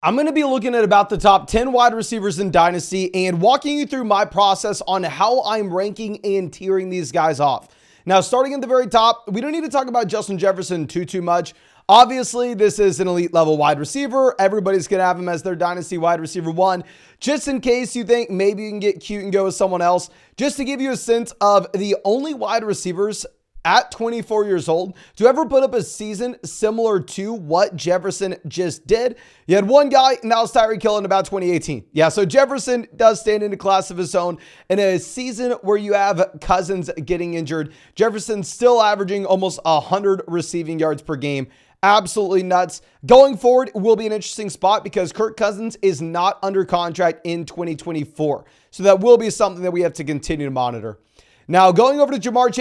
I'm going to be looking at about the top 10 wide receivers in Dynasty and walking you through my process on how I'm ranking and tiering these guys off. Now, starting at the very top, we don't need to talk about Justin Jefferson too much. Obviously, this is an elite level wide receiver. Everybody's going to have him as their Dynasty wide receiver one. Just in case you think maybe you can get cute and go with someone else, just to give you a sense of the only wide receivers at 24 years old to ever put up a season similar to what Jefferson just did. You had one guy, and that was Tyreek Hill in about 2018. Yeah, so Jefferson does stand in a class of his own. In a season where you have Cousins getting injured, Jefferson's still averaging almost 100 receiving yards per game. Absolutely nuts. Going forward will be an interesting spot because Kirk Cousins is not under contract in 2024. So that will be something that we have to continue to monitor. Now, going over to Ja'Marr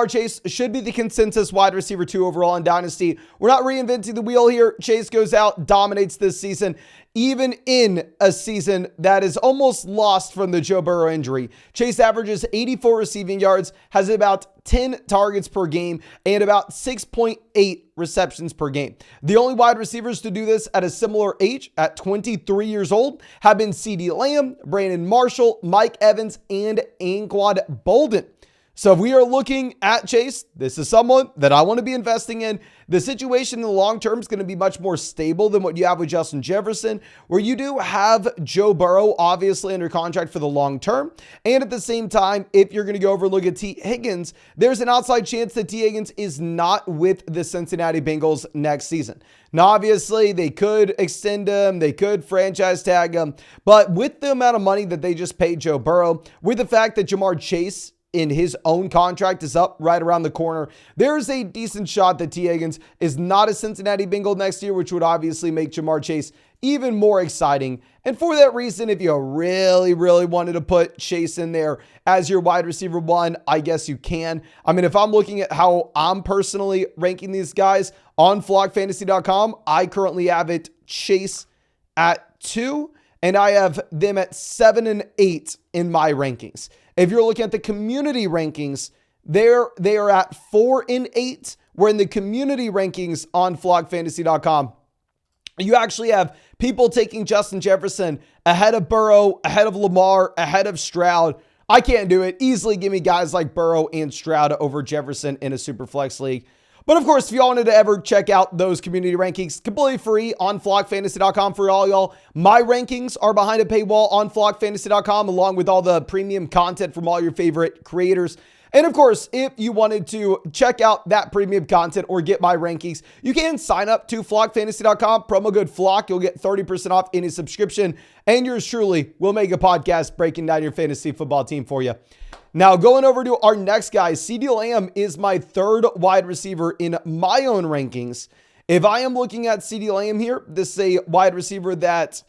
Chase should be the consensus wide receiver 2 overall in Dynasty. We're not reinventing the wheel here. Chase goes out, dominates this season, even in a season that is almost lost from the Joe Burrow injury. Chase averages 84 receiving yards, has about 10 targets per game, and about 6.8 receptions per game. The only wide receivers to do this at a similar age, at 23 years old, have been CeeDee Lamb, Brandon Marshall, Mike Evans, and Anquan Boldin. So if we are looking at Chase, this is someone that I want to be investing in. The situation in the long term is going to be much more stable than what you have with Justin Jefferson, where you do have Joe Burrow obviously under contract for the long term. And at the same time, if you're going to go over and look at T. Higgins, there's an outside chance that T. Higgins is not with the Cincinnati Bengals next season. Now, obviously, they could extend him, they could franchise tag him, but with the amount of money that they just paid Joe Burrow, with the fact that Ja'Marr Chase in his own contract is up right around the corner, there's a decent shot that T. Higgins is not a Cincinnati Bengal next year, which would obviously make Ja'Marr Chase even more exciting. And for that reason, if you really wanted to put Chase in there as your wide receiver one, I guess you can. I mean, if I'm looking at how I'm personally ranking these guys on flockfantasy.com, I currently have it Chase at 2, and I have them at 7 and 8 in my rankings. If you're looking at the community rankings, they are at 4 and 8, where in the community rankings on flockfantasy.com, you actually have people taking Justin Jefferson ahead of Burrow, ahead of Lamar, ahead of Stroud. I can't do it. Easily give me guys like Burrow and Stroud over Jefferson in a super flex league. But of course, if y'all wanted to ever check out those community rankings, completely free on flockfantasy.com for all y'all. My rankings are behind a paywall on flockfantasy.com, along with all the premium content from all your favorite creators. And of course, if you wanted to check out that premium content or get my rankings, you can sign up to flockfantasy.com, promo code FLOCK. You'll get 30% off any subscription. And yours truly will make a podcast breaking down your fantasy football team for you. Now, going over to our next guy, CeeDee Lamb is my third wide receiver in my own rankings. If I am looking at CeeDee Lamb here, this is a wide receiver that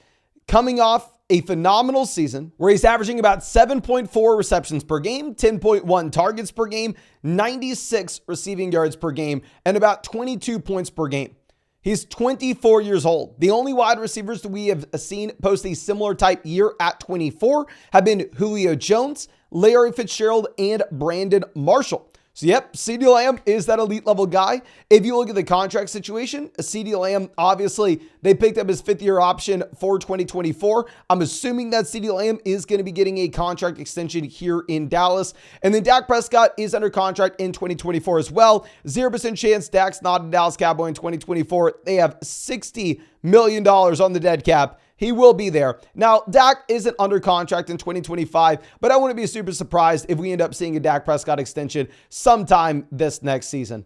coming off a phenomenal season where he's averaging about 7.4 receptions per game, 10.1 targets per game, 96 receiving yards per game, and about 22 points per game. He's 24 years old. The only wide receivers that we have seen post a similar type year at 24 have been Julio Jones, Larry Fitzgerald, and Brandon Marshall. So yep, CeeDee Lamb is that elite level guy. If you look at the contract situation, CeeDee Lamb, obviously, they picked up his 5th-year option for 2024. I'm assuming that CeeDee Lamb is going to be getting a contract extension here in Dallas. And then Dak Prescott is under contract in 2024 as well. 0% chance Dak's not a Dallas Cowboy in 2024. They have $60 million on the dead cap. He will be there. Now, Dak isn't under contract in 2025, but I wouldn't be super surprised if we end up seeing a Dak Prescott extension sometime this next season.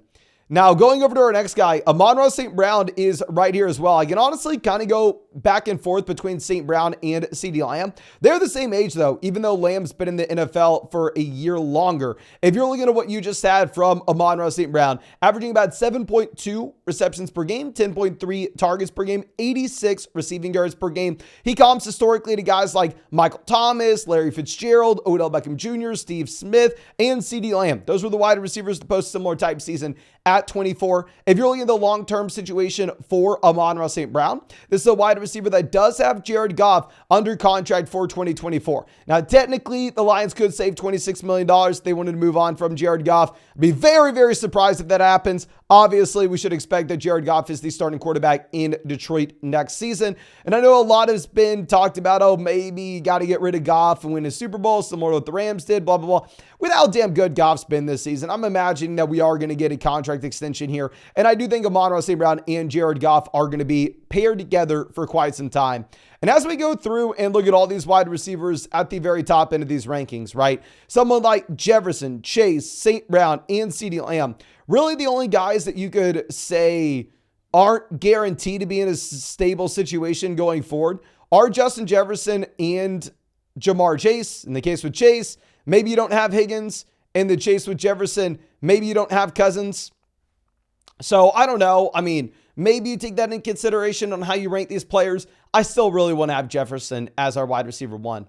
Now, going over to our next guy, Amon-Ra St. Brown is right here as well. I can honestly kind of go back and forth between St. Brown and CeeDee Lamb. They're the same age, though, even though Lamb's been in the NFL for a year longer. If you're looking at what you just had from Amon-Ra St. Brown, averaging about 7.2 receptions per game, 10.3 targets per game, 86 receiving yards per game. He comps historically to guys like Michael Thomas, Larry Fitzgerald, Odell Beckham Jr., Steve Smith, and CeeDee Lamb. Those were the wide receivers to post similar type season at 24. If you're looking at the long-term situation for Amon-Ra St. Brown, this is a wide receiver that does have Jared Goff under contract for 2024. Now, technically, the Lions could save $26 million if they wanted to move on from Jared Goff. I'd be very, very surprised if that happens. Obviously, we should expect that Jared Goff is the starting quarterback in Detroit next season. And I know a lot has been talked about, oh, maybe you got to get rid of Goff and win a Super Bowl, similar to what the Rams did, blah, blah, blah. With how damn good Goff's been this season, I'm imagining that we are going to get a contract extension here. And I do think Amon-Ra St. Brown and Jared Goff are going to be paired together for quite some time. And as we go through and look at all these wide receivers at the very top end of these rankings, right? Someone like Jefferson, Chase, St. Brown, and CeeDee Lamb, really the only guys that you could say aren't guaranteed to be in a stable situation going forward are Justin Jefferson and Jamar Chase. In the case with Chase, maybe you don't have Higgins. In the case with Jefferson, maybe you don't have Cousins. So I don't know. I mean, maybe you take that in consideration on how you rank these players. I still really want to have Jefferson as our wide receiver 1.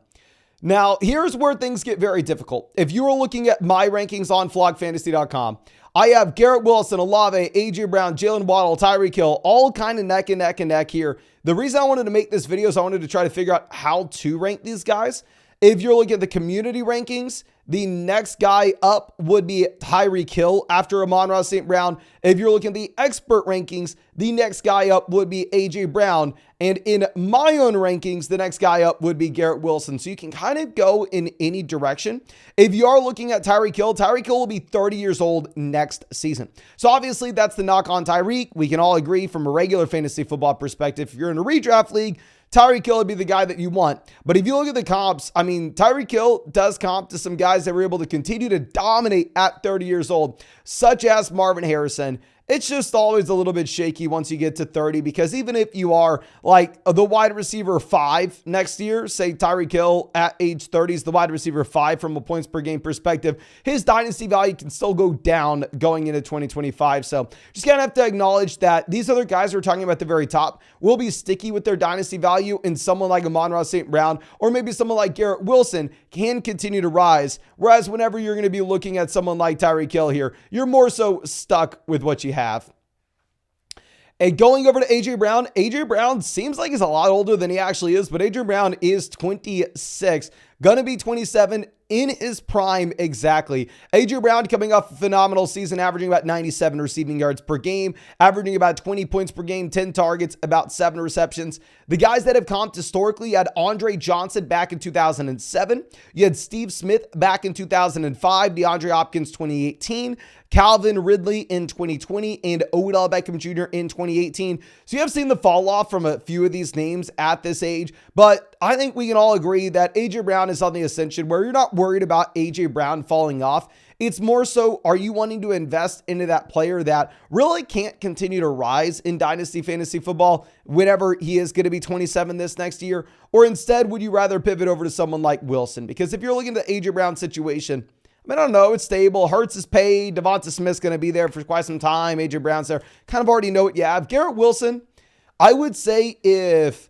Now, here's where things get very difficult. If you are looking at my rankings on flogfantasy.com, I have Garrett Wilson, Olave, AJ Brown, Jaylen Waddle, Tyreek Hill, all kind of neck and neck here. The reason I wanted to make this video is I wanted to try to figure out how to rank these guys. If you're looking at the community rankings, the next guy up would be Tyreek Hill after Amon-Ra St. Brown. If you're looking at the expert rankings, the next guy up would be AJ Brown. And in my own rankings, the next guy up would be Garrett Wilson. So you can kind of go in any direction. If you are looking at Tyreek Hill will be 30 years old next season. So obviously that's the knock on Tyreek. We can all agree from a regular fantasy football perspective, if you're in a redraft league, Tyreek Hill would be the guy that you want. But if you look at the comps, I mean, Tyreek Hill does comp to some guys that were able to continue to dominate at 30 years old, such as Marvin Harrison. It's just always a little bit shaky once you get to 30, because even if you are like the wide receiver 5 next year, say Tyreek Hill at age 30 is the wide receiver 5 from a points per game perspective, his dynasty value can still go down going into 2025. So just kind of have to acknowledge that these other guys we're talking about at the very top will be sticky with their dynasty value, and someone like Amon-Ra St. Brown or maybe someone like Garrett Wilson can continue to rise. Whereas whenever you're going to be looking at someone like Tyreek Hill here, you're more so stuck with what you have. And going over to AJ Brown seems like he's a lot older than he actually is, but AJ Brown is 26, gonna be 27 in his prime exactly. AJ Brown coming off a phenomenal season, averaging about 97 receiving yards per game, averaging about 20 points per game, 10 targets, about 7 receptions. The guys that have comped historically had Andre Johnson back in 2007. You had Steve Smith back in 2005, DeAndre Hopkins 2018, Calvin Ridley in 2020, and Odell Beckham Jr. in 2018. So you have seen the fall off from a few of these names at this age, but I think we can all agree that AJ Brown is on the ascension where you're not worried about AJ Brown falling off. It's more so, are you wanting to invest into that player that really can't continue to rise in Dynasty Fantasy Football whenever he is going to be 27 this next year? Or instead, would you rather pivot over to someone like Wilson? Because if you're looking at the AJ Brown situation, I mean, I don't know, it's stable. Hurts is paid. Devonta Smith's going to be there for quite some time. AJ Brown's there. Kind of already know what you have. Garrett Wilson, I would say if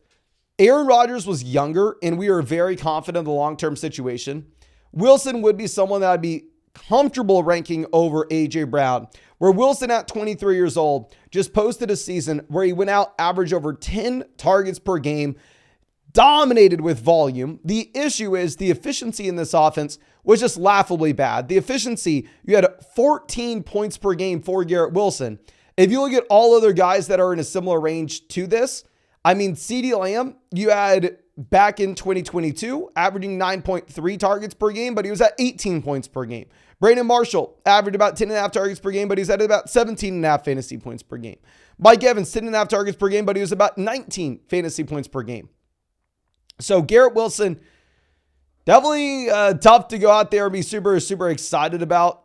Aaron Rodgers was younger and we were very confident in the long-term situation, Wilson would be someone that I'd be comfortable ranking over AJ Brown. Where Wilson at 23 years old just posted a season where he went out, averaged over 10 targets per game, dominated with volume. The issue is the efficiency in this offense was just laughably bad. The efficiency, you had 14 points per game for Garrett Wilson. If you look at all other guys that are in a similar range to this, I mean, CeeDee Lamb, you had back in 2022, averaging 9.3 targets per game, but he was at 18 points per game. Brandon Marshall averaged about 10.5 targets per game, but he's at about 17.5 fantasy points per game. Mike Evans, 10.5 targets per game, but he was about 19 fantasy points per game. So Garrett Wilson, definitely tough to go out there and be super, super excited about.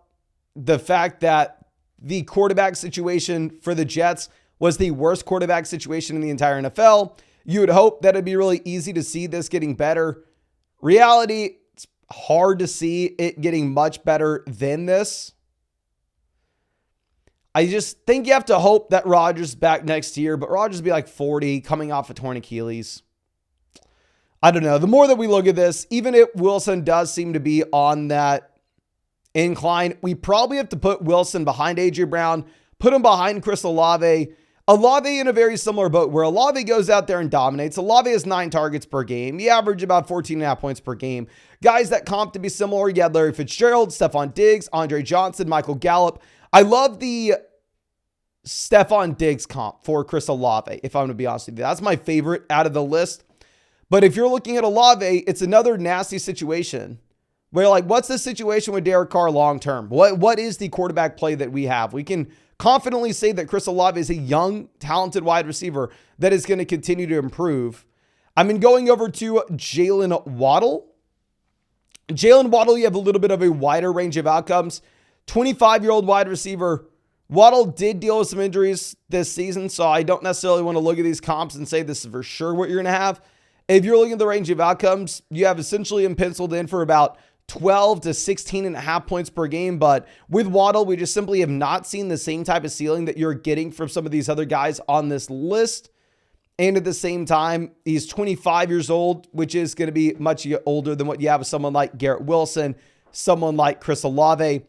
The fact that the quarterback situation for the Jets was the worst quarterback situation in the entire NFL. You would hope that it'd be really easy to see this getting better. Reality, it's hard to see it getting much better than this. I just think you have to hope that Rodgers is back next year, but Rodgers will be like 40, coming off a torn Achilles. I don't know. The more that we look at this, even if Wilson does seem to be on that incline, we probably have to put Wilson behind AJ Brown, put him behind Chris Olave. Olave in a very similar boat where Olave goes out there and dominates. Olave has 9 targets per game. He averaged about 14.5 points per game. Guys that comp to be similar, you had Larry Fitzgerald, Stephon Diggs, Andre Johnson, Michael Gallup. I love the Stephon Diggs comp for Chris Olave, if I'm going to be honest with you. That's my favorite out of the list. But if you're looking at Olave, it's another nasty situation where, like, what's the situation with Derek Carr long-term? What is the quarterback play that we have? We can confidently say that Chris Olave is a young, talented wide receiver that is going to continue to improve. I mean, going over to Jaylen Waddle. Jaylen Waddle, you have a little bit of a wider range of outcomes. 25-year-old wide receiver. Waddle did deal with some injuries this season, so I don't necessarily want to look at these comps and say this is for sure what you're going to have. If you're looking at the range of outcomes, you have essentially him penciled in for about 12 to 16.5 points per game. But with Waddle, we just simply have not seen the same type of ceiling that you're getting from some of these other guys on this list. And at the same time, he's 25 years old, which is going to be much older than what you have with someone like Garrett Wilson, someone like Chris Olave.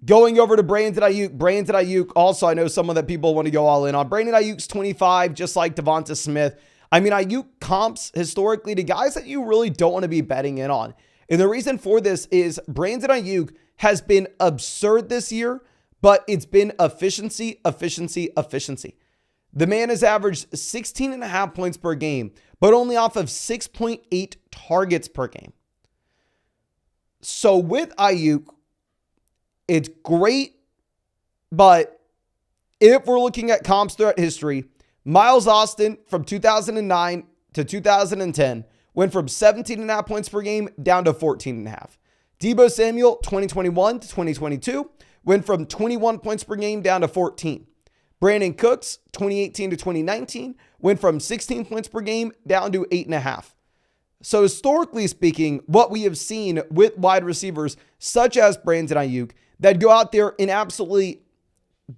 Going over to Brandon Aiyuk. Also, I know someone that people want to go all in on. Brandon Aiyuk's 25, just like Devonta Smith. I mean, Aiyuk comps historically to guys that you really don't want to be betting in on. And the reason for this is Brandon Aiyuk has been absurd this year, but it's been efficiency. The man has averaged 16.5 points per game, but only off of 6.8 targets per game. So with Aiyuk, it's great, but if we're looking at comps throughout history, Miles Austin from 2009 to 2010 went from 17.5 points per game down to 14.5. Deebo Samuel, 2021 to 2022, went from 21 points per game down to 14. Brandon Cooks, 2018 to 2019, went from 16 points per game down to 8.5. So historically speaking, what we have seen with wide receivers such as Brandon Aiyuk that go out there and absolutely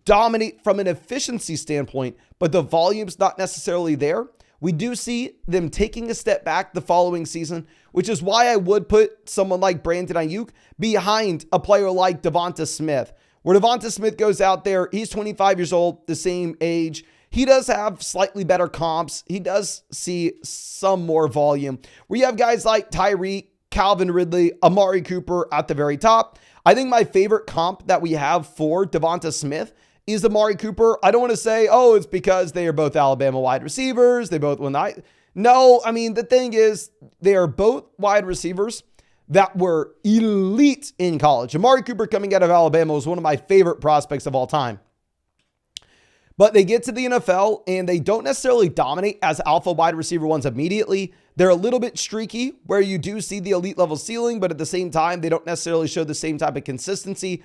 dominate from an efficiency standpoint, but the volume's not necessarily there. We do see them taking a step back the following season, which is why I would put someone like Brandon Aiyuk behind a player like Devonta Smith. Where Devonta Smith goes out there, he's 25 years old, the same age. He does have slightly better comps. He does see some more volume. Where you have guys like Tyreek, Calvin Ridley, Amari Cooper at the very top. I think my favorite comp that we have for Devonta Smith is Amari Cooper. I don't want to say, oh, it's because they are both Alabama wide receivers. They both won. No, I mean, the thing is, they are both wide receivers that were elite in college. Amari Cooper coming out of Alabama was one of my favorite prospects of all time. But they get to the NFL and they don't necessarily dominate as alpha wide receiver ones immediately. They're a little bit streaky where you do see the elite level ceiling, but at the same time, they don't necessarily show the same type of consistency.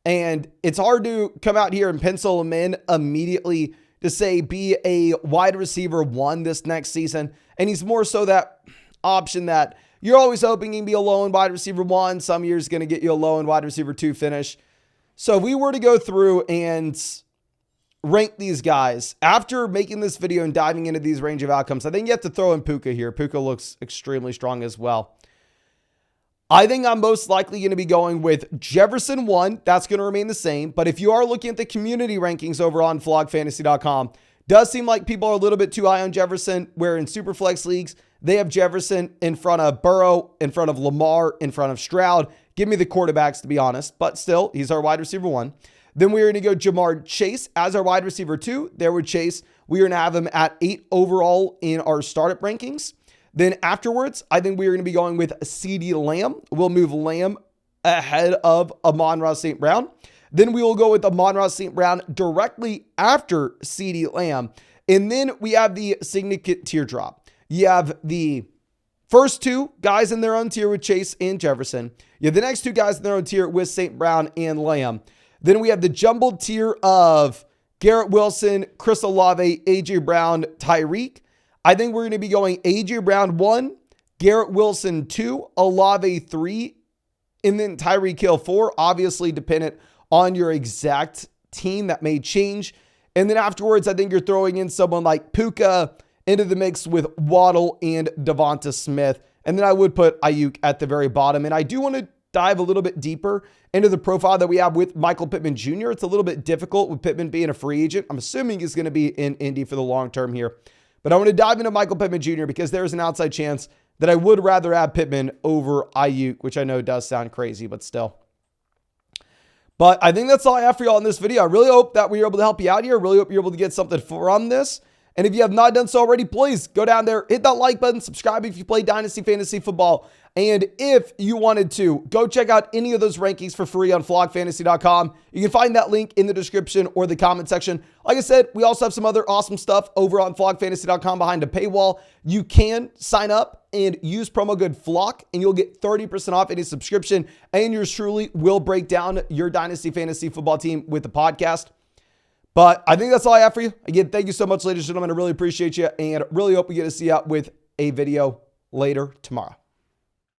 And it's hard to come out here and pencil them in immediately to say be a wide receiver 1 this next season. And he's more so that option that you're always hoping he can be a low end wide receiver 1. Some years going to get you a low end wide receiver 2 finish. So if we were to go through and rank these guys after making this video and diving into these range of outcomes, I think you have to throw in Puka here. Puka looks extremely strong as well. I think I'm most likely going to be going with Jefferson 1. That's going to remain the same. But if you are looking at the community rankings over on flogfantasy.com, does seem like people are a little bit too high on Jefferson, where in Superflex leagues, they have Jefferson in front of Burrow, in front of Lamar, in front of Stroud. Give me the quarterbacks, to be honest. But still, he's our wide receiver 1. Then we're going to go Jamar Chase as our wide receiver 2. There with Chase, we're going to have him at 8 overall in our startup rankings. Then afterwards, I think we're going to be going with CeeDee Lamb. We'll move Lamb ahead of Amon-Ra St. Brown. Then we will go with Amon-Ra St. Brown directly after CeeDee Lamb. And then we have the significant teardrop. You have the first 2 guys in their own tier with Chase and Jefferson. You have the next 2 guys in their own tier with St. Brown and Lamb. Then we have the jumbled tier of Garrett Wilson, Chris Olave, A.J. Brown, Tyreek. I think we're going to be going A.J. Brown 1, Garrett Wilson 2, Olave 3, and then Tyreek Hill 4. Obviously dependent on your exact team. That may change. And then afterwards, I think you're throwing in someone like Puka into the mix with Waddle and Devonta Smith. And then I would put Aiyuk at the very bottom. And I do want to dive a little bit deeper into the profile that we have with Michael Pittman Jr. It's a little bit difficult with Pittman being a free agent. I'm assuming he's going to be in Indy for the long term here. But I want to dive into Michael Pittman Jr. because there's an outside chance that I would rather have Pittman over Aiyuk, which I know does sound crazy, but still. But I think that's all I have for y'all in this video. I really hope that we were able to help you out here. I really hope you're able to get something from this. And if you have not done so already, please go down there, hit that like button, subscribe if you play Dynasty Fantasy Football. And if you wanted to, go check out any of those rankings for free on flogfantasy.com. You can find that link in the description or the comment section. Like I said, we also have some other awesome stuff over on flogfantasy.com behind a paywall. You can sign up and use promo code FLOCK, and you'll get 30% off any subscription. And yours truly will break down your Dynasty Fantasy Football team with the podcast. But I think that's all I have for you. Again, thank you so much, ladies and gentlemen. I really appreciate you, and really hope we get to see you with a video later tomorrow.